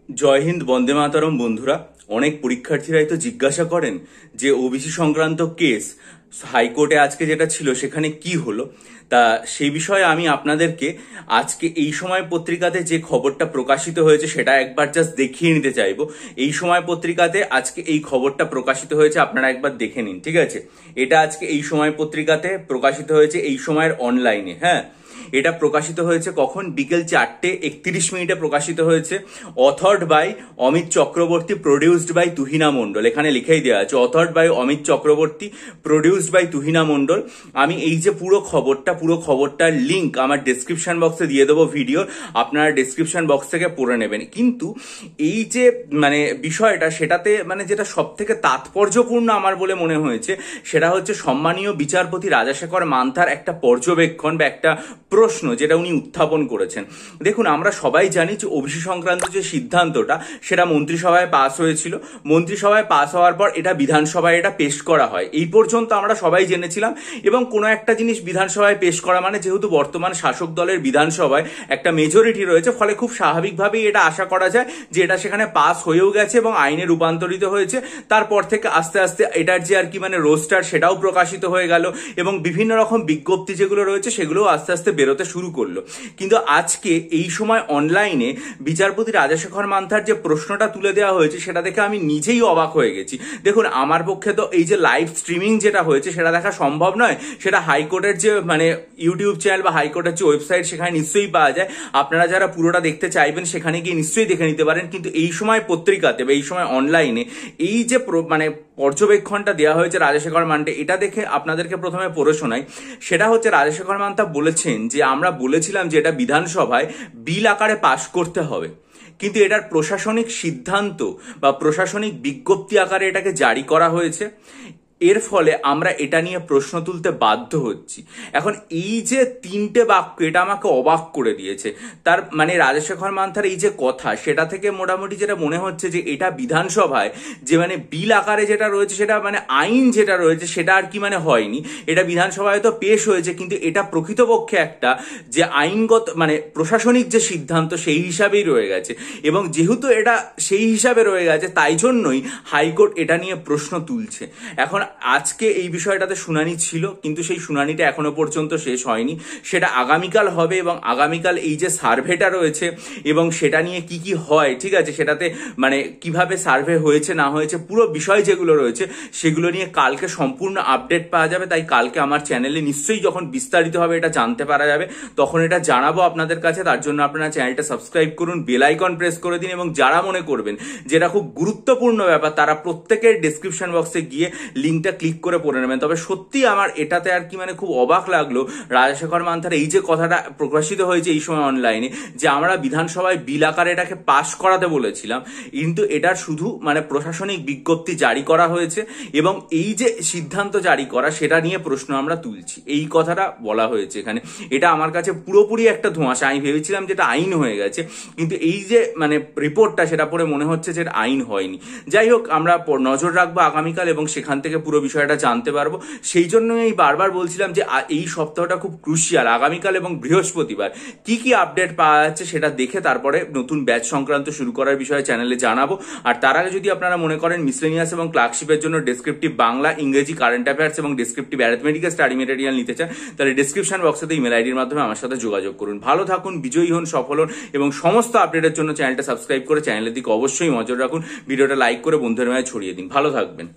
জয় হিন্দ, বন্দে মাতরম। বন্ধুরা, অনেক পরীক্ষার্থীরাই তো জিজ্ঞাসা করেন যে ওবিসি সংক্রান্ত কেস হাইকোর্টে আজকে যেটা ছিল সেখানে কি হলো। তা সেই বিষয়ে আমি আপনাদেরকে আজকে এই সময় পত্রিকাতে যে খবরটা প্রকাশিত হয়েছে সেটা একবার জাস্ট দেখিয়ে নিতে চাইবো। এই সময় পত্রিকাতে আজকে এই খবরটা প্রকাশিত হয়েছে, আপনারা একবার দেখে নিন, ঠিক আছে? এটা আজকে এই সময় পত্রিকাতে প্রকাশিত হয়েছে, এই সময়ের অনলাইনে। হ্যাঁ, এটা প্রকাশিত হয়েছে কখন? বিকেল 4:31 প্রকাশিত হয়েছে। Authored by Amit Chakraborty, produced by Tuhina Mondal. এখানে লিখেই দেওয়া আছে authored by Amit Chakraborty, produced by Tuhina Mondal. আমি এই যে পুরো খবরটার লিঙ্ক আমার ডেসক্রিপশন বক্সে দিয়ে দেবো ভিডিওর, আপনারা ডেসক্রিপশন বক্স থেকে পড়ে নেবেন। কিন্তু এই যে বিষয়টা, সেটাতে যেটা সব থেকে তাৎপর্যপূর্ণ আমার বলে মনে হয়েছে সেটা হচ্ছে সম্মানীয় বিচারপতি রাজাশেখর মান্থার একটা পর্যবেক্ষণ বা একটা প্রশ্ন যেটা উনি উত্থাপন করেছেন। দেখুন, আমরা সবাই জানি যে ওবিসি সংক্রান্ত যে সিদ্ধান্তটা সেটা মন্ত্রিসভায় পাস হয়েছিল। মন্ত্রিসভায় পাস হওয়ার পর এটা বিধানসভায় এটা পেশ করা হয়। এই পর্যন্ত আমরা সবাই জেনেছিলাম। এবং কোনো একটা জিনিস বিধানসভায় পেশ করা যেহেতু বর্তমান শাসক দলের বিধানসভায় একটা মেজরিটি রয়েছে, ফলে খুব স্বাভাবিকভাবেই এটা আশা করা যায় যে এটা সেখানে পাস হয়েও গেছে এবং আইনে রূপান্তরিত হয়েছে। তারপর থেকে আস্তে আস্তে এটার যে রোস্টার সেটাও প্রকাশিত হয়ে গেল এবং বিভিন্ন রকম বিজ্ঞপ্তি যেগুলো রয়েছে সেগুলো আস্তে আস্তে বেরোতে শুরু করলো। কিন্তু আজকে এই সময় অনলাইনে বিচারপতি রাজাশেখর মান্থার যে প্রশ্নটা তুলে দেওয়া হয়েছে সেটা দেখে আমি নিজেই অবাক হয়ে গেছি। দেখুন, আমার পক্ষে তো এই যে লাইভ স্ট্রিমিং যেটা হয়েছে সেটা দেখা সম্ভব নয়। সেটা হাইকোর্টের যে ইউটিউব চ্যানেল বা হাইকোর্টের যে ওয়েবসাইট সেখানে নিশ্চয়ই পাওয়া যায়। আপনারা যারা পুরোটা দেখতে চাইবেন সেখানে গিয়ে নিশ্চয়ই দেখে নিতে পারেন। কিন্তু এই সময় পত্রিকাতে বা এই সময় অনলাইনে এই যে পর্যবেক্ষণটা দেওয়া হয়েছে রাজাশেখর মান্থে, এটা দেখে আপনাদেরকে প্রথমে পড়ে শোনাই। সেটা হচ্ছে রাজাশেখর মান্থা বলেছেন যে আমরা বলেছিলাম যে এটা বিধানসভায় বিল আকারে পাশ করতে হবে, কিন্তু এটার প্রশাসনিক সিদ্ধান্ত বা প্রশাসনিক বিজ্ঞপ্তি আকারে এটাকে জারি করা হয়েছে। এর ফলে আমরা এটা নিয়ে প্রশ্ন তুলতে বাধ্য হচ্ছি। এখন এই যে 3টে বাক্য, এটা আমাকে অবাক করে দিয়েছে। তার রাজাশেখর মান্থার এই যে কথা, সেটা থেকে মোটামুটি যেটা মনে হচ্ছে যে এটা বিধানসভায় যে বিল আকারে যেটা রয়েছে সেটা আইন যেটা রয়েছে সেটা আর কি হয়নি। এটা বিধানসভায় তো পেশ হয়েছে, কিন্তু এটা প্রকৃতপক্ষে একটা যে আইনগত প্রশাসনিক যে সিদ্ধান্ত সেই হিসাবেই রয়ে গেছে। এবং যেহেতু এটা সেই হিসাবে রয়ে গেছে, তাই জন্যই হাইকোর্ট এটা নিয়ে প্রশ্ন তুলছে। এখন আজকে এই বিষয়টাতে শুনানি ছিল, কিন্তু সেই শুনানিটা এখনো পর্যন্ত শেষ হয়নি। সেটা আগামীকাল হবে এবং আগামীকাল এই যে সার্ভেটা রয়েছে এবং সেটা নিয়ে কি কি হয়, ঠিক আছে, সেটাতে কিভাবে সার্ভে হয়েছে না হয়েছে, পুরো বিষয় যেগুলো রয়েছে সেগুলো নিয়ে কালকে সম্পূর্ণ আপডেট পাওয়া যাবে। তাই কালকে আমার চ্যানেলে নিশ্চয়ই যখন বিস্তারিতভাবে এটা জানতে পারা যাবে তখন এটা জানাবো আপনাদের কাছে। তার জন্য আপনারা চ্যানেলটা সাবস্ক্রাইব করুন, বেল আইকন প্রেস করে দিন এবং যারা মনে করবেন যেটা খুব গুরুত্বপূর্ণ ব্যাপার তারা প্রত্যেকের ডেসক্রিপশন বক্সে গিয়ে লিঙ্কটা ক্লিক করে পড়ে নেবেন। তবে সত্যি আমার এটাতে আর কি খুব অবাক লাগলো রাজাশেখর মান্থার এই যে কথাটা প্রকাশিত হয়েছে এই সময় অনলাইনে, যে আমরা বিধানসভায় বিল আকারে এটাকে পাশ করাতে বলেছিলাম, কিন্তু এটার শুধু প্রশাসনিক বিজ্ঞপ্তি জারি করা হয়েছে এবং এই যে সিদ্ধান্ত জারি করা সেটা নিয়ে প্রশ্ন আমরা তুলছি, এই কথাটা বলা হয়েছে এখানে। এটা আমার কাছে পুরোপুরি একটা ধোঁয়াশা। আমি ভেবেছিলাম যে এটা আইন হয়ে গেছে, কিন্তু এই যে রিপোর্টটা সেটা পরে মনে হচ্ছে যে আইন হয়নি। যাই হোক, আমরা নজর রাখবো আগামীকাল এবং সেখান থেকে পুরো বিষয়টা জানতে পারবো। সেই জন্যই আমি বারবার বলছিলাম যে এই সপ্তাহটা খুব ক্রুশিয়াল। আগামীকাল এবং বৃহস্পতিবার কি কি আপডেট পাওয়া যাচ্ছে সেটা দেখে তারপরে নতুন ব্যাচ সংক্রান্ত শুরু করার বিষয়ে চ্যানেলে জানাবো। আর তার আগে যদি আপনারা মনে করেন মিসলেনিয়াস এবং ক্লার্কশিপের জন্য ডেসক্রিপটিভ বাংলা, ইংরেজি, কারেন্ট অ্যাফেয়ার্স এবং ডেসক্রিপটিভ অ্যারিথমেটিক স্টাডি মেটেরিয়াল নিতে চান, তাহলে ডেসক্রিপশন বক্সে ইমেল আইডির মাধ্যমে আমার সাথে যোগাযোগ করুন। ভালো থাকুন, বিজয়ী হন, সফল হন এবং সমস্ত আপডেটের জন্য চ্যানেলটা সাবস্ক্রাইব করে চ্যানেলের দিকে অবশ্যই নজর রাখুন। ভিডিওটা লাইক করে বন্ধুদের মাঝে ছড়িয়ে দিন। ভালো থাকবেন।